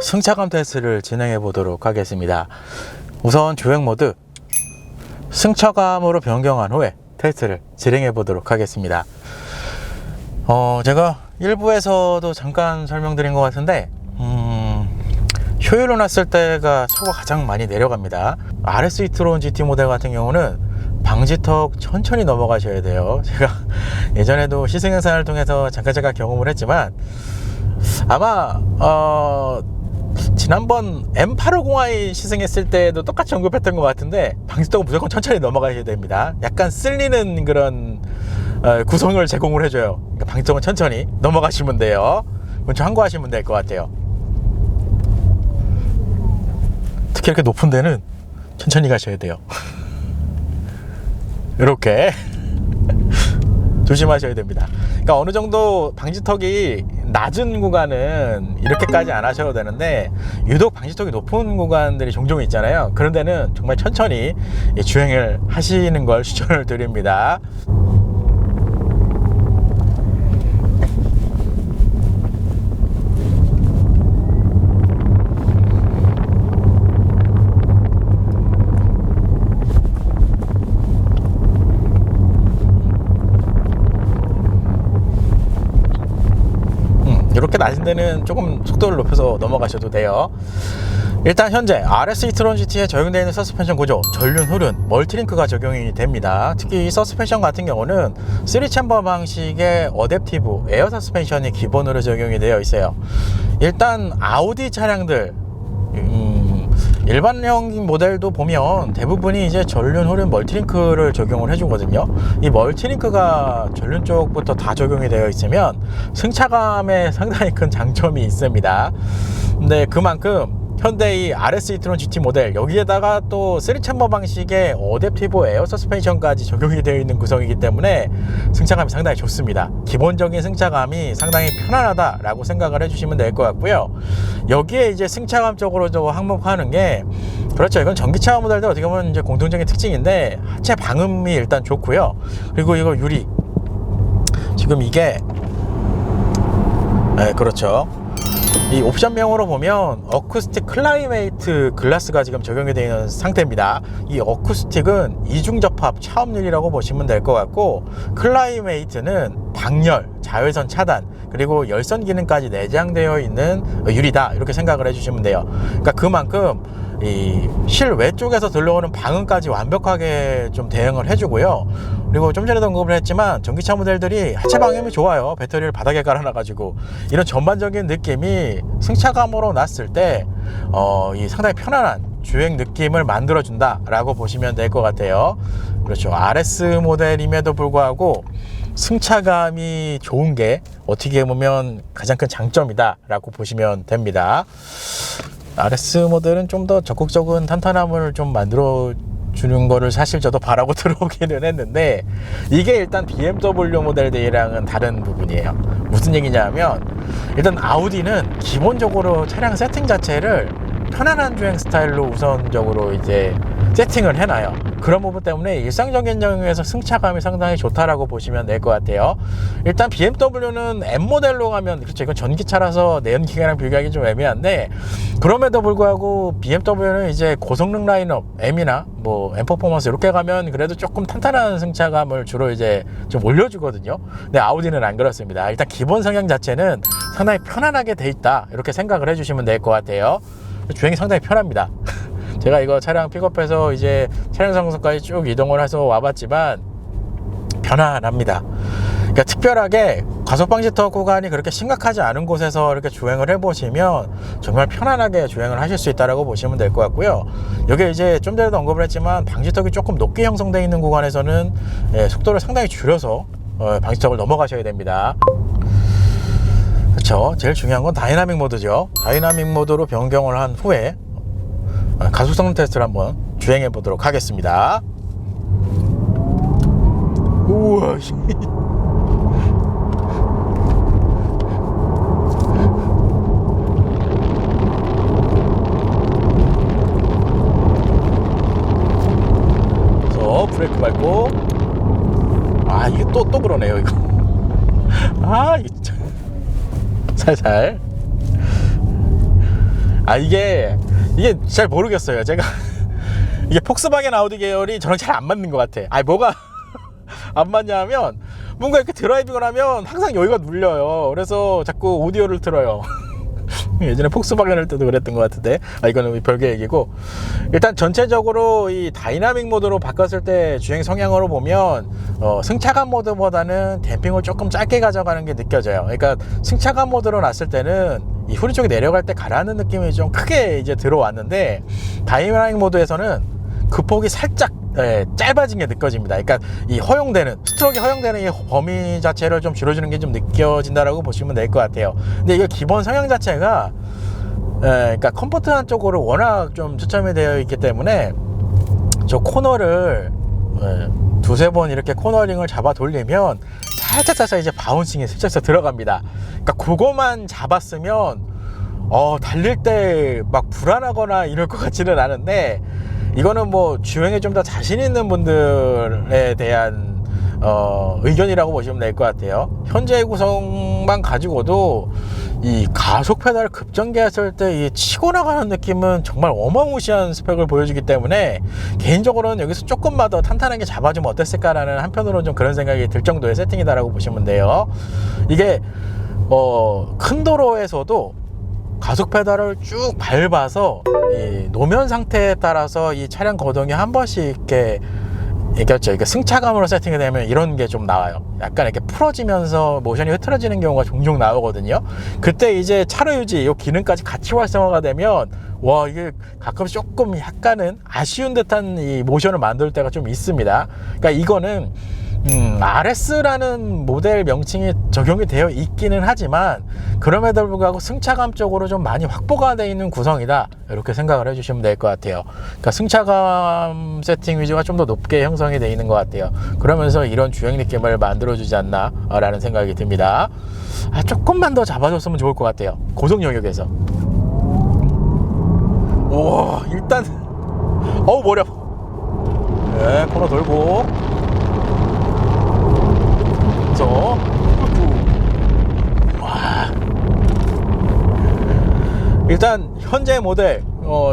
승차감 테스트를 진행해 보도록 하겠습니다. 우선 주행 모드 승차감으로 변경한 후에 테스트를 진행해 보도록 하겠습니다. 제가 일부에서도 잠깐 설명드린 것 같은데 효율로 놨을 때가 차고가 가장 많이 내려갑니다. RS e-tron GT 모델 같은 경우는 방지턱 천천히 넘어가셔야 돼요. 제가 예전에도 시승 행사를 통해서 잠깐 경험을 했지만 아마 지난번 M850i 시승했을 때도 똑같이 언급했던 것 같은데 방지턱은 무조건 천천히 넘어가셔야 됩니다. 약간 쓸리는 그런 구성을 제공을 해줘요. 그러니까 방지턱은 천천히 넘어가시면 돼요. 그건 참고하시면 될 것 같아요. 특히 이렇게 높은 데는 천천히 가셔야 돼요. 이렇게 조심하셔야 됩니다. 그러니까 어느 정도 방지턱이 낮은 구간은 이렇게까지 안 하셔도 되는데 유독 방지턱이 높은 구간들이 종종 있잖아요. 그런 데는 정말 천천히 주행을 하시는 걸 추천을 드립니다. 이렇게 낮은 데는 조금 속도를 높여서 넘어가셔도 돼요. 일단 현재 RS e-tron GT에 적용되어 있는 서스펜션 구조 전륜, 후륜, 멀티링크가 적용이 됩니다. 특히 이 서스펜션 같은 경우는 3챔버 방식의 어댑티브 에어 서스펜션이 기본으로 적용이 되어 있어요. 일단 아우디 차량들 일반형 모델도 보면 대부분이 이제 전륜, 후륜, 멀티링크를 적용을 해주거든요. 이 멀티링크가 전륜 쪽부터 다 적용이 되어 있으면 승차감에 상당히 큰 장점이 있습니다. 근데 그만큼 현대의 RS e-tron GT 모델 여기에다가 또 3챔버 방식의 어댑티브 에어 서스펜션까지 적용이 되어 있는 구성이기 때문에 승차감이 상당히 좋습니다. 기본적인 승차감이 상당히 편안하다라고 생각을 해주시면 될 것 같고요. 여기에 이제 승차감 쪽으로 항목하는 게 그렇죠. 이건 전기차 모델도 어떻게 보면 이제 공통적인 특징인데 하체 방음이 일단 좋고요. 그리고 이거 유리 지금 이게 그렇죠. 이 옵션명으로 보면 어쿠스틱 클라이메이트 글라스가 지금 적용이 되어 있는 상태입니다. 이 어쿠스틱은 이중 접합 차음유리라고 보시면 될 것 같고, 클라이메이트는 방열, 자외선 차단, 그리고 열선 기능까지 내장되어 있는 유리다, 이렇게 생각을 해주시면 돼요. 그러니까 그만큼 이 실외 쪽에서 들려오는 방음까지 완벽하게 좀 대응을 해주고요. 그리고 좀 전에도 언급을 했지만 전기차 모델들이 하체 방음이 좋아요. 배터리를 바닥에 깔아놔가지고 이런 전반적인 느낌이 승차감으로 놨을 때 이 상당히 편안한 주행 느낌을 만들어준다 라고 보시면 될 것 같아요. 그렇죠. RS 모델임에도 불구하고 승차감이 좋은 게 어떻게 보면 가장 큰 장점이다 라고 보시면 됩니다. RS 모델은 좀 더 적극적인 탄탄함을 좀 만들어 주는 거를 사실 저도 바라고 들어오기는 했는데, 이게 일단 BMW 모델들이랑은 다른 부분이에요. 무슨 얘기냐면, 일단 아우디는 기본적으로 차량 세팅 자체를 편안한 주행 스타일로 우선적으로 이제 세팅을 해놔요. 그런 부분 때문에 일상적인 경우에서 승차감이 상당히 좋다라고 보시면 될 것 같아요. 일단 BMW는 M 모델로 가면, 그렇죠, 이건 전기차라서 내연기관이랑 비교하기 좀 애매한데, 그럼에도 불구하고 BMW는 이제 고성능 라인업 M이나 뭐 M 퍼포먼스 이렇게 가면 그래도 조금 탄탄한 승차감을 주로 이제 좀 올려주거든요. 근데 아우디는 안 그렇습니다. 일단 기본 성향 자체는 상당히 편안하게 돼 있다, 이렇게 생각을 해주시면 될 것 같아요. 주행이 상당히 편합니다. 제가 이거 차량 픽업해서 이제 차량 상승까지 쭉 이동을 해서 와봤지만 편안합니다. 그러니까 특별하게 과속 방지턱 구간이 그렇게 심각하지 않은 곳에서 이렇게 주행을 해보시면 정말 편안하게 주행을 하실 수 있다라고 보시면 될 것 같고요. 여기 이제 좀 전에도 언급을 했지만 방지턱이 조금 높게 형성되어 있는 구간에서는 속도를 상당히 줄여서 방지턱을 넘어가셔야 됩니다. 그렇죠. 제일 중요한 건 다이나믹 모드죠. 다이나믹 모드로 변경을 한 후에 가속 성능 테스트를 한번 주행해 보도록 하겠습니다. 우와. 그래서 브레이크 밟고, 이게 또 그러네요 이거. 이게 살살. 이게 잘 모르겠어요. 제가 이게 폭스바겐 아우디 계열이 저랑 잘 안 맞는 것 같아. 뭐가 안 맞냐 하면 뭔가 이렇게 드라이빙을 하면 항상 여기가 눌려요. 그래서 자꾸 오디오를 틀어요. 예전에 폭스바겐 할 때도 그랬던 것 같은데 이거는 별개 얘기고, 일단 전체적으로 이 다이나믹 모드로 바꿨을 때 주행 성향으로 보면 승차감 모드보다는 댐핑을 조금 짧게 가져가는 게 느껴져요. 그러니까 승차감 모드로 놨을 때는 이 후리 쪽에 내려갈 때 가라앉는 느낌이 좀 크게 이제 들어왔는데, 다이나믹 모드에서는 그 폭이 살짝 짧아진 게 느껴집니다. 그러니까 이 스트로크가 허용되는 이 범위 자체를 좀 줄여주는 게 좀 느껴진다라고 보시면 될 것 같아요. 근데 이거 기본 성향 자체가 그러니까 컴포트한 쪽으로 워낙 좀 초점이 되어 있기 때문에 저 코너를 두세 번 이렇게 코너링을 잡아 돌리면 살짝 이제 바운싱이 슬쩍 들어갑니다. 그러니까 그거만 잡았으면 달릴 때 막 불안하거나 이럴 것 같지는 않은데, 이거는 뭐 주행에 좀 더 자신 있는 분들에 대한 의견이라고 보시면 될 것 같아요. 현재 구성만 가지고도 이 가속 페달을 급전개했을 때 이 치고 나가는 느낌은 정말 어마무시한 스펙을 보여주기 때문에, 개인적으로는 여기서 조금만 더 탄탄하게 잡아주면 어땠을까라는, 한편으로는 좀 그런 생각이 들 정도의 세팅이다라고 보시면 돼요. 이게 큰 도로에서도 가속 페달을 쭉 밟아서 이 노면 상태에 따라서 이 차량 거동이 한 번씩 이렇게 얘기했죠. 이게 승차감으로 세팅이 되면 이런 게 좀 나와요. 약간 이렇게 풀어지면서 모션이 흐트러지는 경우가 종종 나오거든요. 그때 이제 차로 유지 이 기능까지 같이 활성화가 되면 이게 가끔 조금 약간은 아쉬운 듯한 이 모션을 만들 때가 좀 있습니다. 그러니까 이거는 RS라는 모델 명칭이 적용이 되어 있기는 하지만, 그럼에도 불구하고 승차감 쪽으로 좀 많이 확보가 되어 있는 구성이다, 이렇게 생각을 해주시면 될 것 같아요. 그러니까 승차감 세팅 위주가 좀 더 높게 형성이 되어 있는 것 같아요. 그러면서 이런 주행 느낌을 만들어주지 않나 라는 생각이 듭니다. 조금만 더 잡아줬으면 좋을 것 같아요. 고속 영역에서. 우와, 일단 머리 아파. 코너 돌고 일단 현재 모델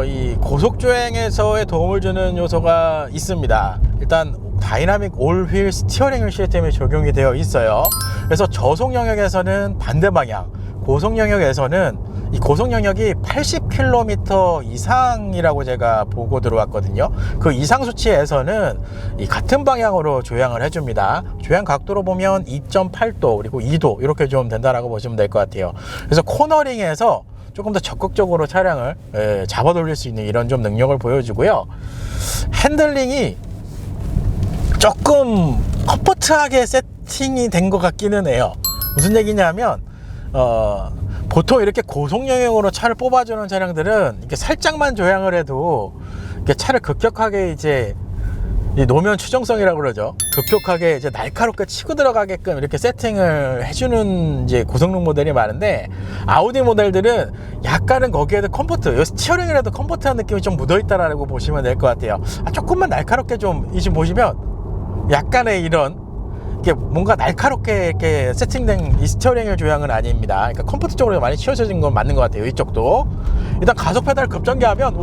이 고속주행에서의 도움을 주는 요소가 있습니다. 일단 다이나믹 올휠 스티어링 시스템이 적용이 되어 있어요. 그래서 저속 영역에서는 반대 방향, 고속 영역에서는 이 고속 영역이 80km 이상이라고 제가 보고 들어왔거든요. 그 이상 수치에서는 이 같은 방향으로 조향을 해줍니다. 조향 각도로 보면 2.8도 그리고 2도 이렇게 좀 된다라고 보시면 될 것 같아요. 그래서 코너링에서 조금 더 적극적으로 차량을 잡아 돌릴 수 있는 이런 좀 능력을 보여주고요. 핸들링이 조금 컴포트하게 세팅이 된 것 같기는 해요. 무슨 얘기냐면 보통 이렇게 고속 영역으로 차를 뽑아주는 차량들은 이렇게 살짝만 조향을 해도 이렇게 차를 급격하게 이제 이 노면 추정성이라고 그러죠. 급격하게 이제 날카롭게 치고 들어가게끔 이렇게 세팅을 해주는 이제 고성능 모델이 많은데, 아우디 모델들은 약간은 거기에도 컴포트, 스티어링이라도 컴포트한 느낌이 좀 묻어있다라고 보시면 될 것 같아요. 조금만 날카롭게 좀 지금 보시면 약간의 이런 이게 뭔가 날카롭게 이렇게 세팅된 이 스티어링의 조향은 아닙니다. 그러니까 컴포트 쪽으로 많이 치워진 건 맞는 것 같아요. 이쪽도 일단 가속 페달 급전개하면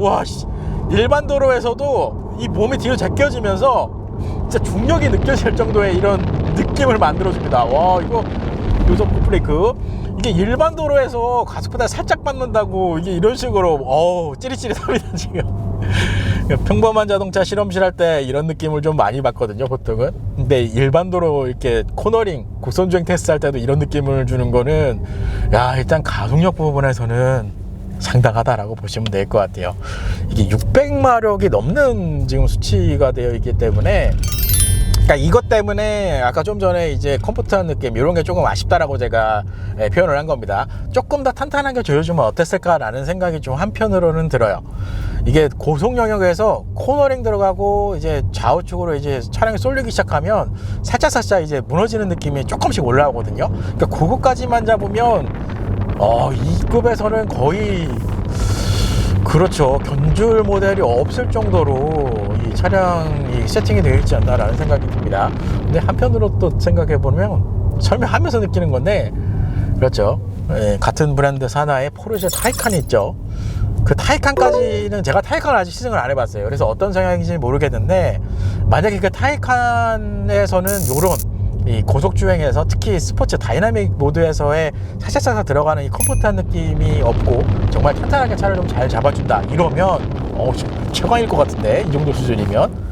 일반 도로에서도 이 몸이 뒤로 제껴지면서 진짜 중력이 느껴질 정도의 이런 느낌을 만들어줍니다. 이거 요즘 굿브레이크, 이게 일반 도로에서 가속 페달 살짝 밟는다고 이게 이런 식으로 찌릿찌릿합니다 지금. 평범한 자동차 실험실 할 때 이런 느낌을 좀 많이 받거든요 보통은. 근데 일반 도로 이렇게 코너링 곡선주행 테스트 할 때도 이런 느낌을 주는 거는 일단 가속력 부분에서는 상당하다라고 보시면 될 것 같아요. 이게 600마력이 넘는 지금 수치가 되어 있기 때문에, 그러니까 이것 때문에 아까 좀 전에 이제 컴포트한 느낌 이런 게 조금 아쉽다라고 제가 표현을 한 겁니다. 조금 더 탄탄하게 조여주면 어땠을까라는 생각이 좀 한편으로는 들어요. 이게 고속 영역에서 코너링 들어가고 이제 좌우측으로 이제 차량이 쏠리기 시작하면 살짝 이제 무너지는 느낌이 조금씩 올라오거든요. 그러니까 그거까지만 잡으면 이 급에서는 거의 그렇죠. 견줄 모델이 없을 정도로 이 차량이 세팅이 되어 있지 않나라는 생각이 듭니다. 근데 한편으로 또 생각해보면 설명하면서 느끼는 건데, 그렇죠. 같은 브랜드 산하의 포르쉐 타이칸이 있죠. 그 타이칸까지는 제가 타이칸을 아직 시승을 안 해봤어요. 그래서 어떤 성향인지 모르겠는데, 만약에 그 타이칸에서는 요런 이 고속주행에서 특히 스포츠 다이나믹 모드에서의 살짝살짝 들어가는 이 컴포트한 느낌이 없고 정말 탄탄하게 차를 좀 잘 잡아준다 이러면 최강일 것 같은데, 이 정도 수준이면.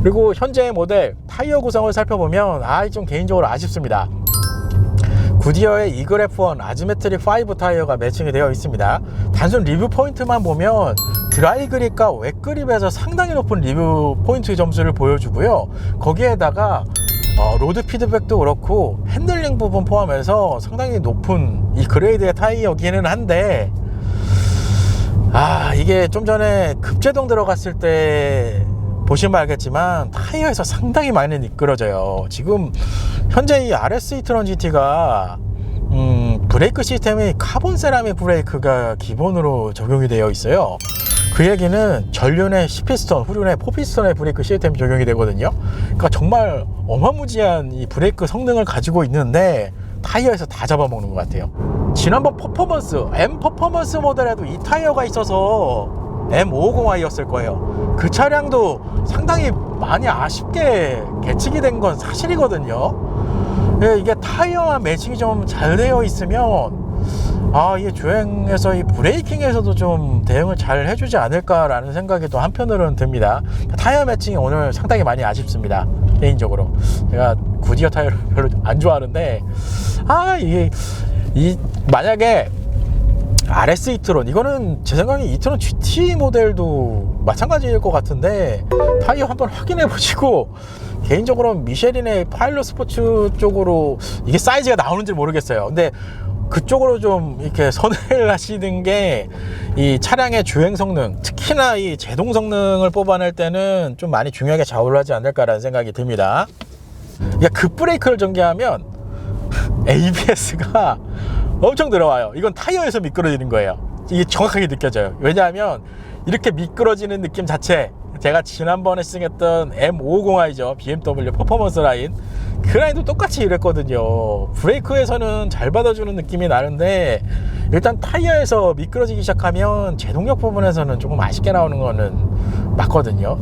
그리고 현재의 모델 타이어 구성을 살펴보면 좀 개인적으로 아쉽습니다. 구디어의 이글 F1 아즈메트릭 5 타이어가 매칭이 되어 있습니다. 단순 리뷰 포인트만 보면 드라이 그립과 웻 그립에서 상당히 높은 리뷰 포인트 점수를 보여주고요. 거기에다가 로드 피드백도 그렇고 핸들링 부분 포함해서 상당히 높은 이 그레이드의 타이어기는 한데, 이게 좀 전에 급제동 들어갔을 때 보시면 알겠지만 타이어에서 상당히 많이 미끄러져요. 지금 현재 이 RS e-tron GT가 브레이크 시스템이 카본 세라믹 브레이크가 기본으로 적용이 되어 있어요. 그 얘기는 전륜의 10피스톤, 후륜의 4피스톤의 브레이크 시스템이 적용이 되거든요. 그러니까 정말 어마무지한 이 브레이크 성능을 가지고 있는데 타이어에서 다 잡아먹는 것 같아요. 지난번 퍼포먼스, M 퍼포먼스 모델에도 이 타이어가 있어서 M550i였을 거예요. 그 차량도 상당히 많이 아쉽게 개측이 된 건 사실이거든요. 이게 타이어와 매칭이 좀 잘 되어 있으면 이게 주행에서 이 브레이킹에서도 좀 대응을 잘 해주지 않을까라는 생각이 또 한편으로는 듭니다. 타이어 매칭이 오늘 상당히 많이 아쉽습니다. 개인적으로 제가 구디어 타이어를 별로 안 좋아하는데, 만약에 RS e-tron, 이거는 제 생각에 e-tron GT 모델도 마찬가지일 것 같은데 타이어 한번 확인해 보시고, 개인적으로 미쉐린의 파일럿 스포츠 쪽으로 이게 사이즈가 나오는지 모르겠어요. 근데 그쪽으로 좀 이렇게 선회를 하시는 게 이 차량의 주행 성능, 특히나 이 제동 성능을 뽑아낼 때는 좀 많이 중요하게 좌우를 하지 않을까라는 생각이 듭니다. 그러니까 급브레이크를 전개하면 ABS가 엄청 들어와요. 이건 타이어에서 미끄러지는 거예요. 이게 정확하게 느껴져요. 왜냐하면 이렇게 미끄러지는 느낌 자체, 제가 지난번에 시승했던 M550i죠, BMW 퍼포먼스 라인, 그 라인도 똑같이 이랬거든요. 브레이크에서는 잘 받아주는 느낌이 나는데 일단 타이어에서 미끄러지기 시작하면 제동력 부분에서는 조금 아쉽게 나오는 거는 맞거든요.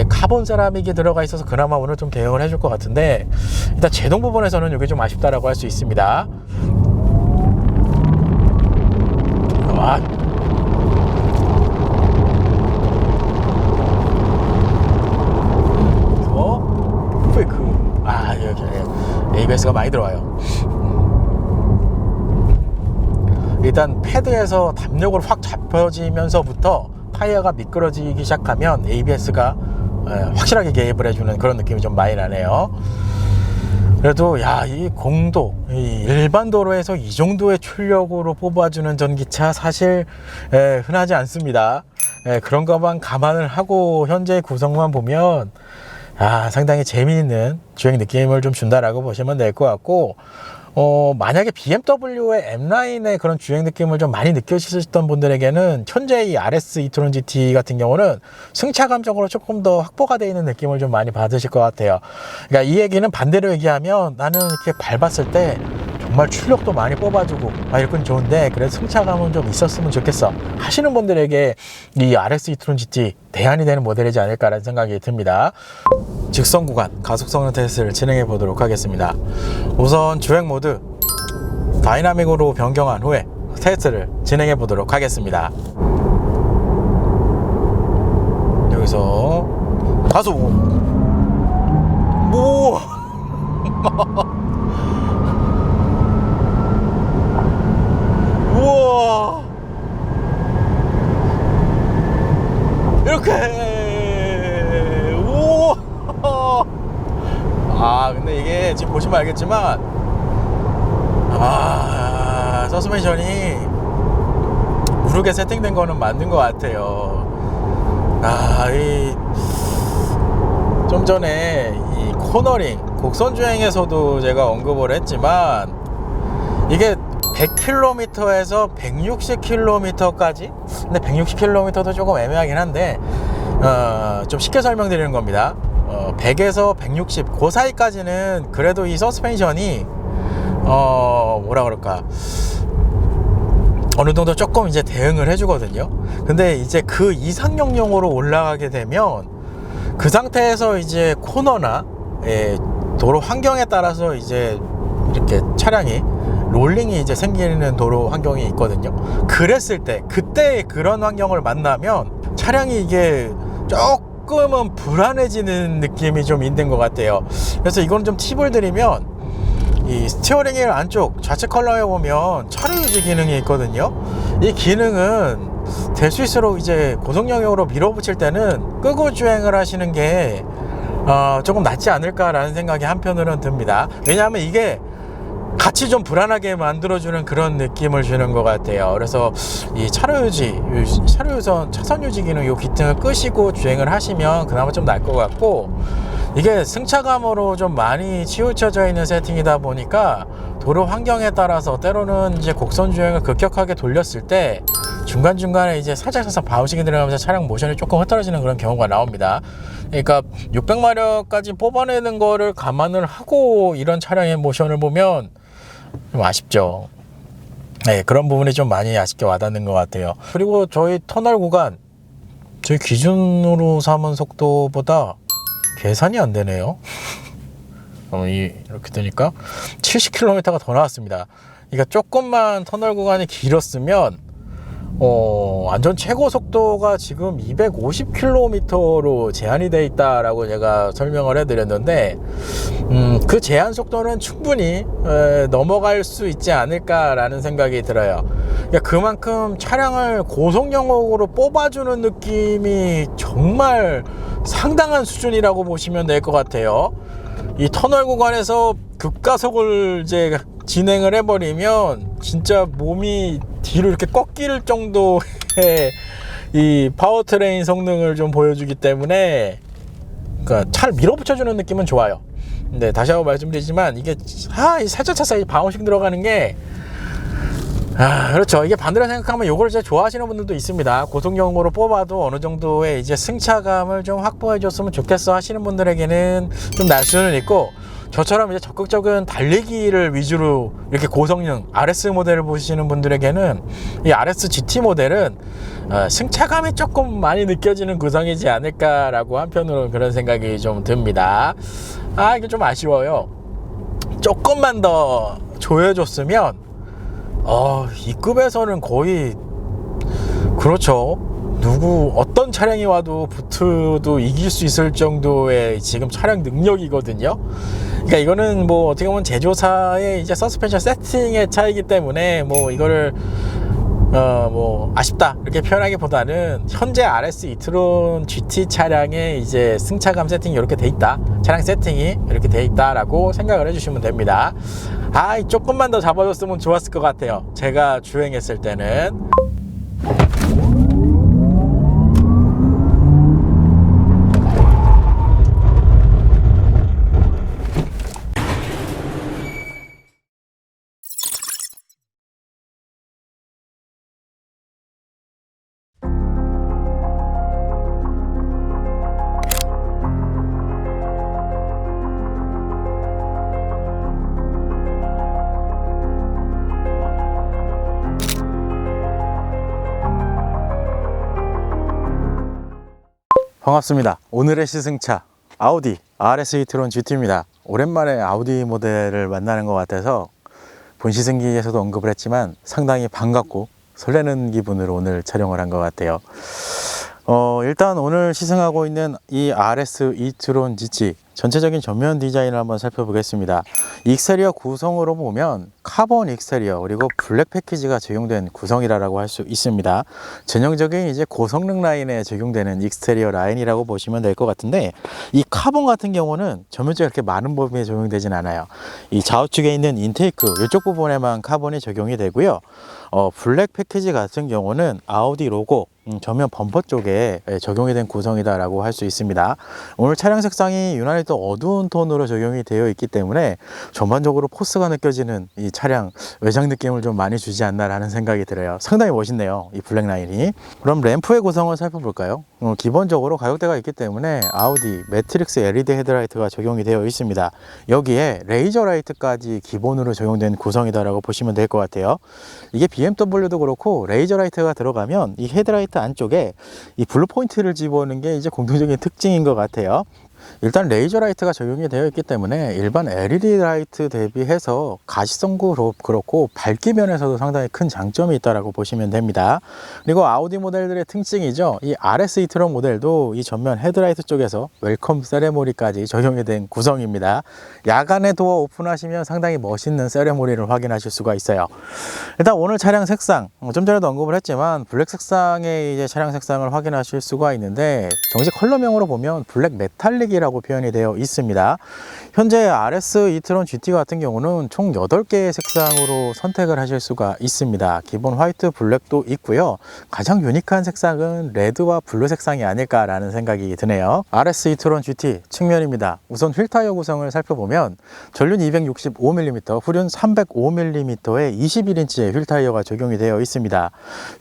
카본 세라믹이 들어가 있어서 그나마 오늘 좀 대응을 해줄 것 같은데, 일단 제동 부분에서는 이게 좀 아쉽다라고 할 수 있습니다. 여기 ABS가 많이 들어와요. 일단 패드에서 담력을 확 잡혀지면서부터 타이어가 미끄러지기 시작하면 ABS가 확실하게 개입을 해주는 그런 느낌이 좀 많이 나네요. 그래도 이 공도, 이 일반 도로에서 이 정도의 출력으로 뽑아주는 전기차 사실 흔하지 않습니다. 그런 것만 감안을 하고 현재 구성만 보면 상당히 재미있는 주행 느낌을 좀 준다라고 보시면 될 것 같고, 만약에 BMW의 M9의 그런 주행 느낌을 좀 많이 느껴지셨던 분들에게는 현재 이 RS e-tron GT 같은 경우는 승차 감정으로 조금 더 확보가 되어 있는 느낌을 좀 많이 받으실 것 같아요. 그러니까 이 얘기는 반대로 얘기하면, 나는 이렇게 밟았을 때 정말 출력도 많이 뽑아주고 이건 좋은데 그래도 승차감은 좀 있었으면 좋겠어 하시는 분들에게 이 RS e-tron GT 대안이 되는 모델이지 않을까라는 생각이 듭니다. 직선 구간 가속 성능 테스트를 진행해 보도록 하겠습니다. 우선 주행 모드 다이나믹으로 변경한 후에 테스트를 진행해 보도록 하겠습니다. 여기서 가속 우와, 이렇게 근데 이게 지금 보시면 알겠지만 서스펜션이 무르게 세팅된 거는 맞는 것 같아요. 좀 전에 이 코너링 곡선 주행에서도 제가 언급을 했지만, 이게 100km에서 160km까지, 근데 160km도 조금 애매하긴 한데 좀 쉽게 설명드리는 겁니다. 100에서 160 그 사이까지는 그래도 이 서스펜션이 뭐라 그럴까, 어느 정도 조금 이제 대응을 해주거든요. 근데 이제 그 이상역용으로 올라가게 되면 그 상태에서 이제 코너나 도로 환경에 따라서 이제 이렇게 차량이 롤링이 이제 생기는 도로 환경이 있거든요. 그랬을 때, 그때 그런 환경을 만나면 차량이 이게 조금은 불안해지는 느낌이 좀 있는 것 같아요. 그래서 이건 좀 팁을 드리면, 이 스티어링 휠 안쪽 좌측 컬러에 보면 차로 유지 기능이 있거든요. 이 기능은 될 수 있도록 이제 고속영역으로 밀어붙일 때는 끄고 주행을 하시는 게 조금 낫지 않을까라는 생각이 한편으로는 듭니다. 왜냐하면 이게 같이 좀 불안하게 만들어주는 그런 느낌을 주는 것 같아요. 그래서 이 차선 유지 기능 요 기능을 끄시고 주행을 하시면 그나마 좀 나을 것 같고, 이게 승차감으로 좀 많이 치우쳐져 있는 세팅이다 보니까 도로 환경에 따라서 때로는 이제 곡선 주행을 급격하게 돌렸을 때 중간중간에 이제 살짝 바우싱이 들어가면서 차량 모션이 조금 흐트러지는 그런 경우가 나옵니다. 그러니까 600마력까지 뽑아내는 거를 감안을 하고 이런 차량의 모션을 보면 좀 아쉽죠. 네, 그런 부분이 좀 많이 아쉽게 와닿는 것 같아요. 그리고 저희 터널 구간, 저희 기준으로 삼은 속도보다 계산이 안 되네요. 이렇게 되니까 70km가 더 나왔습니다. 그러니까 조금만 터널 구간이 길었으면 안전 최고 속도가 지금 250km로 제한이 되어 있다라고 제가 설명을 해드렸는데, 그 제한 속도는 충분히 넘어갈 수 있지 않을까라는 생각이 들어요. 그러니까 그만큼 차량을 고속영역으로 뽑아주는 느낌이 정말 상당한 수준이라고 보시면 될 것 같아요. 이 터널 구간에서 급가속을 이제 진행을 해버리면 진짜 몸이 뒤로 이렇게 꺾일 정도의 이 파워트레인 성능을 좀 보여주기 때문에, 그러니까 차를 밀어붙여주는 느낌은 좋아요. 근데 다시 한번 말씀드리지만 이게 살짝 차사이 바운싱 들어가는 게 그렇죠. 이게 반대로 생각하면 이걸 이제 좋아하시는 분들도 있습니다. 고속용으로 뽑아도 어느 정도의 이제 승차감을 좀 확보해 줬으면 좋겠어 하시는 분들에게는 좀 날 수는 있고, 저처럼 이제 적극적인 달리기를 위주로 이렇게 고성능 RS 모델을 보시는 분들에게는 이 RS GT 모델은 승차감이 조금 많이 느껴지는 구성이지 않을까라고 한편으로 그런 생각이 좀 듭니다. 이게 좀 아쉬워요. 조금만 더 조여줬으면 이 급에서는 거의, 그렇죠, 어떤 차량이 와도 부트도 이길 수 있을 정도의 지금 차량 능력이거든요. 그러니까 이거는 뭐 어떻게 보면 제조사의 이제 서스펜션 세팅의 차이기 때문에 뭐 이거를 뭐 아쉽다 이렇게 표현하기보다는 현재 RS e-tron GT 차량의 이제 승차감 세팅이 이렇게 돼 있다, 차량 세팅이 이렇게 돼 있다라고 생각을 해주시면 됩니다. 조금만 더 잡아줬으면 좋았을 것 같아요. 제가 주행했을 때는. 반갑습니다. 오늘의 시승차 아우디 RS e-tron GT입니다. 오랜만에 아우디 모델을 만나는 것 같아서 본 시승기에서도 언급을 했지만 상당히 반갑고 설레는 기분으로 오늘 촬영을 한 것 같아요. 일단 오늘 시승하고 있는 이 RS e-tron GT 전체적인 전면 디자인을 한번 살펴보겠습니다. 익스테리어 구성으로 보면 카본 익스테리어 그리고 블랙 패키지가 적용된 구성이라고 할 수 있습니다. 전형적인 이제 고성능 라인에 적용되는 익스테리어 라인이라고 보시면 될 것 같은데, 이 카본 같은 경우는 전면적으로 이렇게 많은 부분에 적용되진 않아요. 이 좌우측에 있는 인테이크 이쪽 부분에만 카본이 적용이 되고요. 블랙 패키지 같은 경우는 아우디 로고 전면 범퍼 쪽에 적용이 된 구성이다라고 할 수 있습니다. 오늘 차량 색상이 유난히 또 어두운 톤으로 적용이 되어 있기 때문에 전반적으로 포스가 느껴지는 이 차량 외장 느낌을 좀 많이 주지 않나라는 생각이 들어요. 상당히 멋있네요, 이 블랙라인이. 그럼 램프의 구성을 살펴볼까요? 기본적으로 가격대가 있기 때문에 아우디 매트릭스 LED 헤드라이트가 적용이 되어 있습니다. 여기에 레이저 라이트까지 기본으로 적용된 구성이다라고 보시면 될 것 같아요. 이게 BMW도 그렇고 레이저 라이트가 들어가면 이 헤드라이트 안쪽에 이 블루 포인트를 집어넣는 게 이제 공통적인 특징인 것 같아요. 일단 레이저 라이트가 적용이 되어 있기 때문에 일반 LED 라이트 대비해서 가시성도 그렇고 밝기 면에서도 상당히 큰 장점이 있다고 보시면 됩니다. 그리고 아우디 모델들의 특징이죠. 이 RS e-tron 모델도 이 전면 헤드라이트 쪽에서 웰컴 세레모니까지 적용이 된 구성입니다. 야간에 도어 오픈하시면 상당히 멋있는 세레모니를 확인하실 수가 있어요. 일단 오늘 차량 색상, 좀 전에도 언급을 했지만 블랙 색상의 이제 차량 색상을 확인하실 수가 있는데, 정식 컬러명으로 보면 블랙 메탈릭 이라고 표현이 되어 있습니다. 현재 RS e-tron GT 같은 경우는 총 8개의 색상으로 선택을 하실 수가 있습니다. 기본 화이트, 블랙도 있고요. 가장 유니크한 색상은 레드와 블루 색상이 아닐까라는 생각이 드네요. RS e-tron GT 측면입니다. 우선 휠 타이어 구성을 살펴보면 전륜 265mm, 후륜 305mm의 21인치의 휠 타이어가 적용이 되어 있습니다.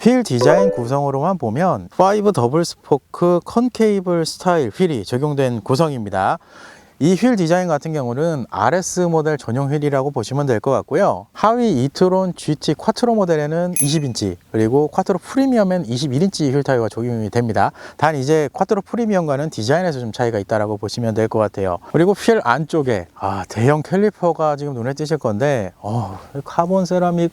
휠 디자인 구성으로만 보면 5 더블 스포크 컨케이블 스타일 휠이 적용된 구성입니다. 이 휠 디자인 같은 경우는 RS 모델 전용 휠이라고 보시면 될 것 같고요. 하위 e-tron GT 쿼트로 모델에는 20인치, 그리고 쿼트로 프리미엄엔 21인치 휠 타이어가 적용이 됩니다. 단 이제 쿼트로 프리미엄과는 디자인에서 좀 차이가 있다고 보시면 될 것 같아요. 그리고 휠 안쪽에 대형 캘리퍼가 지금 눈에 띄실 건데, 카본 세라믹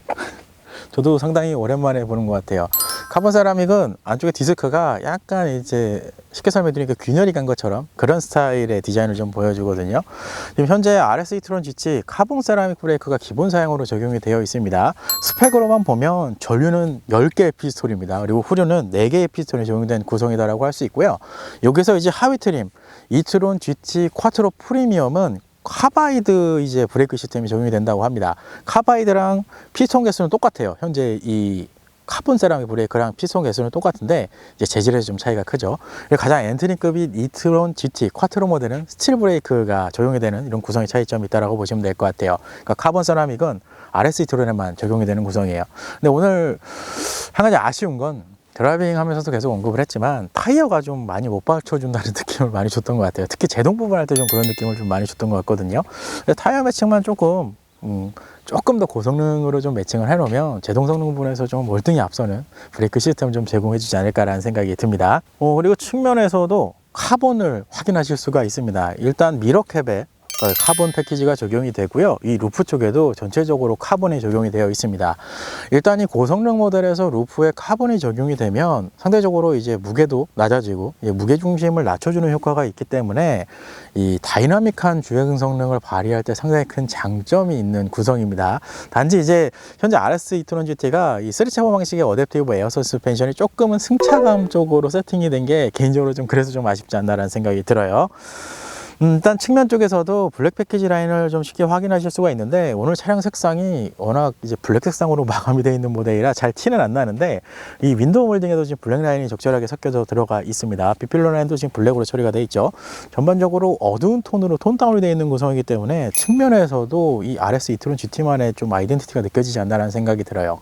저도 상당히 오랜만에 보는 것 같아요. 카본 세라믹은 안쪽에 디스크가 약간 이제 쉽게 설명드리니까 균열이 간 것처럼 그런 스타일의 디자인을 좀 보여주거든요. 지금 현재 RS e-tron GT 카본 세라믹 브레이크가 기본 사양으로 적용이 되어 있습니다. 스펙으로만 보면 전륜은 10개의 피스톨입니다. 그리고 후륜은 4개의 피스톨이 적용된 구성이다라고 할 수 있고요. 여기서 이제 하위 트림 e-tron GT 쿼트로 프리미엄은 카바이드 이제 브레이크 시스템이 적용이 된다고 합니다. 카바이드랑 피스톤 개수는 똑같아요. 현재 이 카본 세라믹 브레이크랑 피스톤 개수는 똑같은데 이제 재질에서 좀 차이가 크죠. 그리고 가장 엔트리급인 e-tron GT 쿼트로 모델은 스틸 브레이크가 적용이 되는 이런 구성의 차이점이 있다고 보시면 될 것 같아요. 그러니까 카본 세라믹은 RS e-tron에만 적용이 되는 구성이에요. 근데 오늘 한 가지 아쉬운 건 드라이빙 하면서도 계속 언급을 했지만 타이어가 좀 많이 못 받쳐준다는 느낌을 많이 줬던 것 같아요. 특히 제동 부분 할 때 좀 그런 느낌을 좀 많이 줬던 것 같거든요. 타이어 매칭만 조금 더 고성능으로 좀 매칭을 해놓으면 제동 성능 부분에서 좀 월등히 앞서는 브레이크 시스템을 좀 제공해 주지 않을까라는 생각이 듭니다. 그리고 측면에서도 카본을 확인하실 수가 있습니다. 일단 미러캡에 카본 패키지가 적용이 되고요. 이 루프 쪽에도 전체적으로 카본이 적용이 되어 있습니다. 일단 이 고성능 모델에서 루프에 카본이 적용이 되면 상대적으로 이제 무게도 낮아지고 무게 중심을 낮춰주는 효과가 있기 때문에 이 다이나믹한 주행 성능을 발휘할 때 상당히 큰 장점이 있는 구성입니다. 단지 이제 현재 RS e-tron GT가 이 3차원 방식의 어댑티브 에어 서스펜션이 조금은 승차감 쪽으로 세팅이 된 게 개인적으로 좀 그래서 좀 아쉽지 않나라는 생각이 들어요. 일단 측면 쪽에서도 블랙 패키지 라인을 좀 쉽게 확인하실 수가 있는데, 오늘 차량 색상이 워낙 이제 블랙 색상으로 마감이 되어 있는 모델이라 잘 티는 안 나는데, 이 윈도우 몰딩에도 지금 블랙 라인이 적절하게 섞여서 들어가 있습니다. 비필러 라인도 지금 블랙으로 처리가 되어 있죠. 전반적으로 어두운 톤으로 톤 다운이 되어 있는 구성이기 때문에 측면에서도 이 RS e-tron GT만의 좀 아이덴티티가 느껴지지 않나라는 생각이 들어요.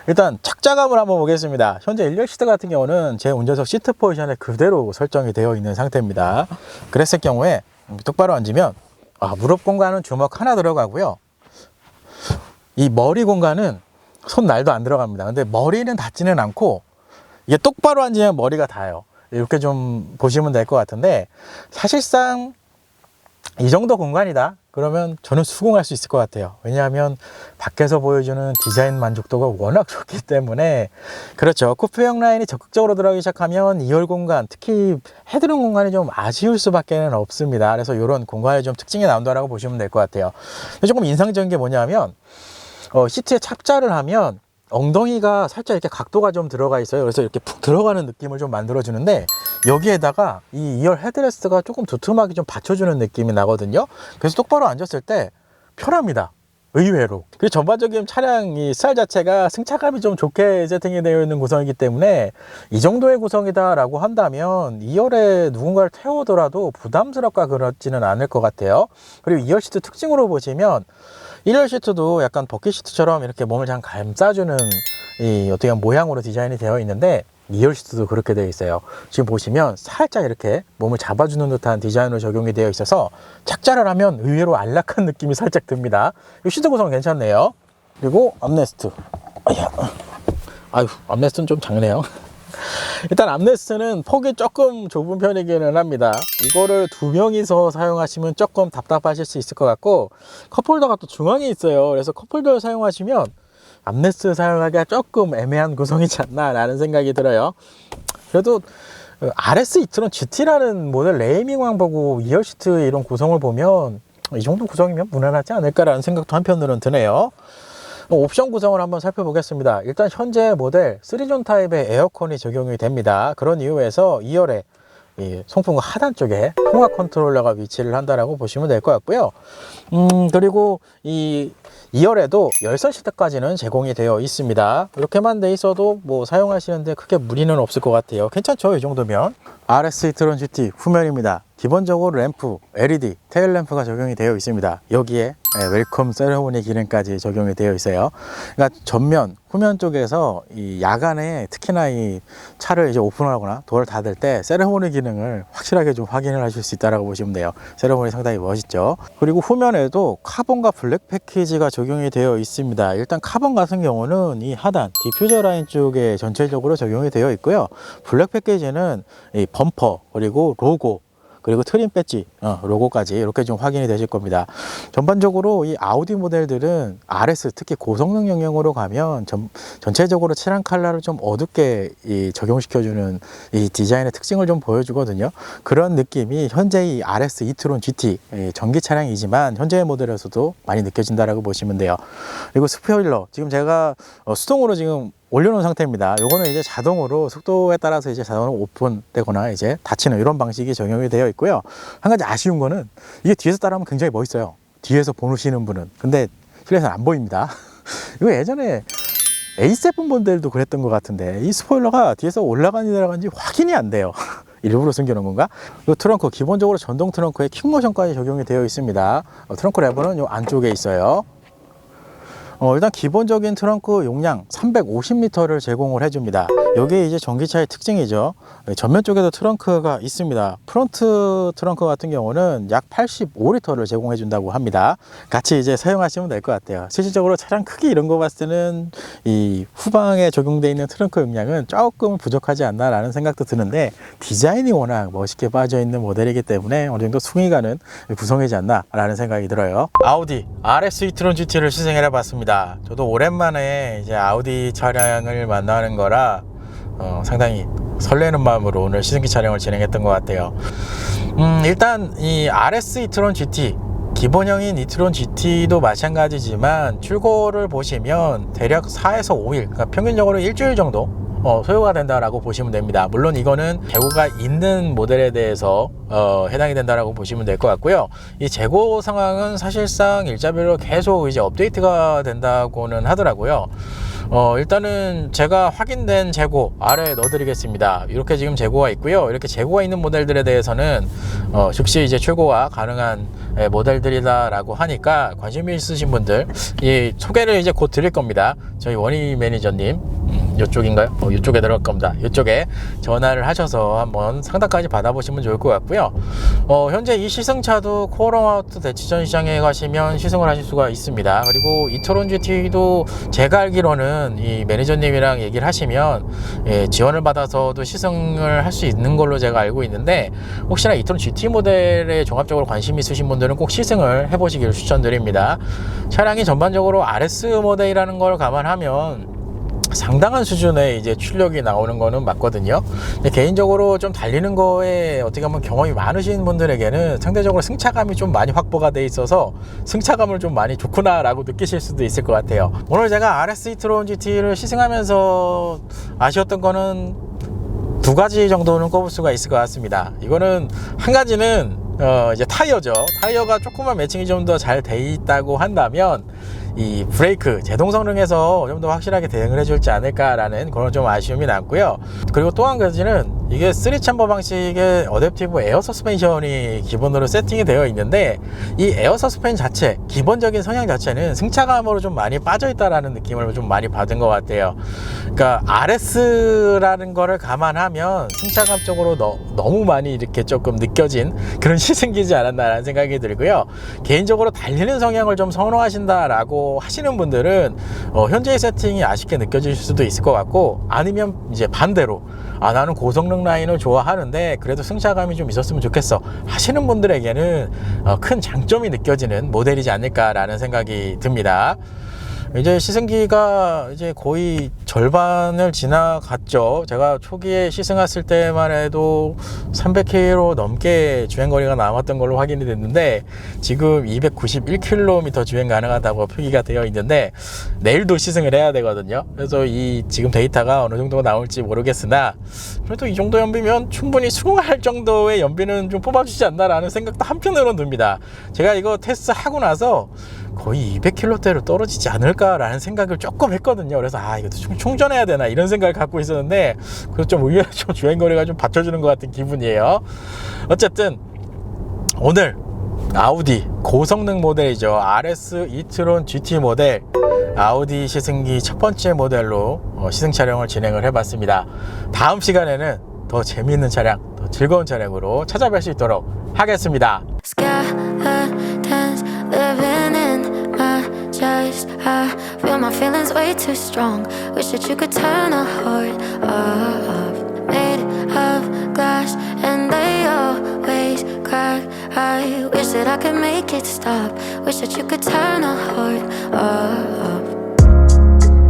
일단 착자감을 한번 보겠습니다. 현재 1열 시트 같은 경우는 제 운전석 시트 포지션에 그대로 설정이 되어 있는 상태입니다. 그랬을 경우에 똑바로 앉으면 무릎 공간은 주먹 하나 들어가고요. 이 머리 공간은 손날도 안 들어갑니다. 근데 머리는 닿지는 않고 이게 똑바로 앉으면 머리가 닿아요. 이렇게 좀 보시면 될 것 같은데, 사실상 이 정도 공간이다 그러면 저는 수긍할 수 있을 것 같아요. 왜냐하면 밖에서 보여주는 디자인 만족도가 워낙 좋기 때문에. 그렇죠, 쿠페형 라인이 적극적으로 들어가기 시작하면 2열 공간, 특히 헤드룸 공간이 좀 아쉬울 수밖에 없습니다. 그래서 이런 공간의 좀 특징이 나온다고 보시면 될 것 같아요. 조금 인상적인 게 뭐냐면 시트에 착자를 하면 엉덩이가 살짝 이렇게 각도가 좀 들어가 있어요. 그래서 이렇게 푹 들어가는 느낌을 좀 만들어 주는데, 여기에다가 이 2열 헤드레스트가 조금 두툼하게 좀 받쳐주는 느낌이 나거든요. 그래서 똑바로 앉았을 때 편합니다, 의외로. 그리고 전반적인 차량 이 스타일 자체가 승차감이 좀 좋게 세팅이 되어 있는 구성이기 때문에 이 정도의 구성이다 라고 한다면 2열에 누군가를 태우더라도 부담스럽까 그렇지는 않을 것 같아요. 그리고 2열 시트 특징으로 보시면 1열 시트도 약간 버킷 시트처럼 이렇게 몸을 잘 감싸주는 이 어떻게 보면 모양으로 디자인이 되어 있는데 2열 시트도 그렇게 되어 있어요. 지금 보시면 살짝 이렇게 몸을 잡아주는 듯한 디자인으로 적용이 되어 있어서 착자를 하면 의외로 안락한 느낌이 살짝 듭니다. 이 시트 구성 괜찮네요. 그리고 암레스트. 아유, 암레스트는 좀 작네요. 일단 암레스트는 폭이 조금 좁은 편이기는 합니다. 이거를 두 명이서 사용하시면 조금 답답하실 수 있을 것 같고, 컵홀더가 또 중앙에 있어요. 그래서 컵홀더를 사용하시면 암레스트 사용하기가 조금 애매한 구성이지 않나 라는 생각이 들어요. 그래도 RS 이트론 GT라는 모델 네이밍만 보고 2열 시트 이런 구성을 보면 이 정도 구성이면 무난하지 않을까라는 생각도 한편으로는 드네요. 옵션 구성을 한번 살펴보겠습니다. 일단 현재 모델 3존 타입의 에어컨이 적용이 됩니다. 그런 이유에서 2열에 이 송풍구 하단 쪽에 통화 컨트롤러가 위치를 한다라고 보시면 될 것 같고요. 그리고 이 2열에도 열선 시트까지는 제공이 되어 있습니다. 이렇게만 돼 있어도 뭐 사용하시는데 크게 무리는 없을 것 같아요. 괜찮죠? 이 정도면. RS 이트론 GT 후면입니다. 기본적으로 램프, LED, 테일 램프가 적용이 되어 있습니다. 여기에 웰컴 세레모니 기능까지 적용이 되어 있어요. 그러니까 전면, 후면 쪽에서 이 야간에 특히나 이 차를 이제 오픈하거나 도어를 닫을 때 세레모니 기능을 확실하게 좀 확인을 하실 수 있다고 보시면 돼요. 세레모니 상당히 멋있죠. 그리고 후면에도 카본과 블랙 패키지가 적용이 되어 있습니다. 일단 카본 같은 경우는 이 하단 디퓨저 라인 쪽에 전체적으로 적용이 되어 있고요. 블랙 패키지는 이 범퍼 그리고 로고 그리고 트림 배지, 로고까지 이렇게 좀 확인이 되실 겁니다. 전반적으로 이 아우디 모델들은 RS, 특히 고성능 영역으로 가면 전체적으로 칠한 컬러를 좀 어둡게 적용시켜주는 이 디자인의 특징을 좀 보여주거든요. 그런 느낌이 현재 이 RS 이트론 GT 전기 차량이지만 현재의 모델에서도 많이 느껴진다라고 보시면 돼요. 그리고 스포일러, 지금 제가 수동으로 지금 올려놓은 상태입니다. 요거는 이제 자동으로 속도에 따라서 이제 자동으로 오픈되거나 이제 닫히는 이런 방식이 적용이 되어 있고요. 한 가지 아쉬운 거는 이게 뒤에서 따라하면 굉장히 멋있어요. 뒤에서 보시는 분은. 근데 실내에서는 안 보입니다. 이거 예전에 A7 모델도 그랬던 것 같은데 이 스포일러가 뒤에서 올라가는지 내려가는지 확인이 안 돼요. 일부러 숨겨놓은 건가? 이 트렁크 기본적으로 전동 트렁크에 킥모션까지 적용이 되어 있습니다. 트렁크 레버는 이 안쪽에 있어요. 일단 기본적인 트렁크 용량 350L를 제공을 해줍니다. 이게 이제 전기차의 특징이죠. 전면 쪽에도 트렁크가 있습니다. 프론트 트렁크 같은 경우는 약 85L를 제공해 준다고 합니다. 같이 이제 사용하시면 될 것 같아요. 실질적으로 차량 크기 이런 거 봤을 때는 이 후방에 적용되어 있는 트렁크 용량은 조금 부족하지 않나 라는 생각도 드는데 디자인이 워낙 멋있게 빠져 있는 모델이기 때문에 어느 정도 승리가는 구성이지 않나 라는 생각이 들어요. 아우디 RS 이트론 GT를 시승해 봤습니다. 저도 오랜만에 이제 아우디 차량을 만나는 거라 상당히 설레는 마음으로 오늘 시승기 촬영을 진행했던 것 같아요. 일단 이 RS 이트론 GT 기본형인 이트론 GT도 마찬가지지만 출고를 보시면 대략 4에서 5일, 그러니까 평균적으로 일주일 정도 소요가 된다라고 보시면 됩니다. 물론 이거는 재고가 있는 모델에 대해서 해당이 된다라고 보시면 될 것 같고요. 이 재고 상황은 사실상 일자별로 계속 이제 업데이트가 된다고는 하더라고요. 일단은 제가 확인된 재고 아래에 넣어드리겠습니다. 이렇게 지금 재고가 있고요. 이렇게 재고가 있는 모델들에 대해서는 즉시 이제 출고가 가능한 모델들이다라고 하니까 관심이 있으신 분들 이 소개를 이제 곧 드릴 겁니다. 저희 원희 매니저님 이쪽인가요? 이쪽에 들어갈 겁니다. 이쪽에 전화를 하셔서 한번 상담까지 받아보시면 좋을 것 같고요. 현재 이 시승차도 코어롱아웃 대치전 시장에 가시면 시승을 하실 수가 있습니다. 그리고 이트론 GT도 제가 알기로는 이 매니저님이랑 얘기를 하시면 지원을 받아서도 시승을 할 수 있는 걸로 제가 알고 있는데 혹시나 이트론 GT 모델에 종합적으로 관심이 있으신 분들은 꼭 시승을 해보시길 추천드립니다. 차량이 전반적으로 RS 모델이라는 걸 감안하면 상당한 수준의 이제 출력이 나오는 거는 맞거든요. 근데 개인적으로 좀 달리는 거에 어떻게 보면 경험이 많으신 분들에게는 상대적으로 승차감이 좀 많이 확보가 돼 있어서 승차감을 좀 많이 좋구나 라고 느끼실 수도 있을 것 같아요. 오늘 제가 RS 이트론 GT를 시승하면서 아쉬웠던 거는 두 가지 정도는 꼽을 수가 있을 것 같습니다. 이거는 한 가지는 이제 타이어죠. 타이어가 조금만 매칭이 좀 더 잘 돼 있다고 한다면 이 브레이크 제동 성능에서 좀 더 확실하게 대응을 해줄지 않을까라는 그런 좀 아쉬움이 남고요. 그리고 또 한 가지는 이게 3챔버 방식의 어댑티브 에어 서스펜션이 기본으로 세팅이 되어 있는데, 이 에어 서스펜 자체 기본적인 성향 자체는 승차감으로 좀 많이 빠져 있다라는 느낌을 좀 많이 받은 것 같아요. 그러니까 RS라는 거를 감안하면 승차감적으로 너무 많이 이렇게 조금 느껴진 그런 시승기지 않았나라는 생각이 들고요. 개인적으로 달리는 성향을 좀 선호하신다라고 하시는 분들은 현재의 세팅이 아쉽게 느껴질 수도 있을 것 같고, 아니면 이제 반대로 나는 고성능 라인을 좋아하는데 그래도 승차감이 좀 있었으면 좋겠어 하시는 분들에게는 큰 장점이 느껴지는 모델이지 않을까라는 생각이 듭니다. 이제 시승기가 이제 거의 절반을 지나갔죠. 제가 초기에 시승했을 때만 해도 300km 넘게 주행거리가 남았던 걸로 확인이 됐는데, 지금 291km 주행 가능하다고 표기가 되어 있는데, 내일도 시승을 해야 되거든요. 그래서 이 지금 데이터가 어느 정도 나올지 모르겠으나, 그래도 이 정도 연비면 충분히 수긍할 정도의 연비는 좀 뽑아주지 않나라는 생각도 한편으로는 듭니다. 제가 이거 테스트하고 나서 거의 200km대로 떨어지지 않을까라는 생각을 조금 했거든요. 그래서 이것도 충전해야 되나 이런 생각을 갖고 있었는데, 그래서 좀 의외로 좀 주행거리가 좀 받쳐주는 것 같은 기분이에요. 어쨌든 오늘 아우디 고성능 모델이죠. RS e-tron GT 모델 아우디 시승기 첫 번째 모델로 시승 촬영을 진행을 해봤습니다. 다음 시간에는 더 재미있는 차량, 더 즐거운 차량으로 찾아뵐 수 있도록 하겠습니다. I feel my feelings way too strong. Wish that you could turn a heart off. Made of glass and they always crack. I wish that I could make it stop. Wish that you could turn a heart off.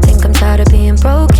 Think I'm tired of being broken.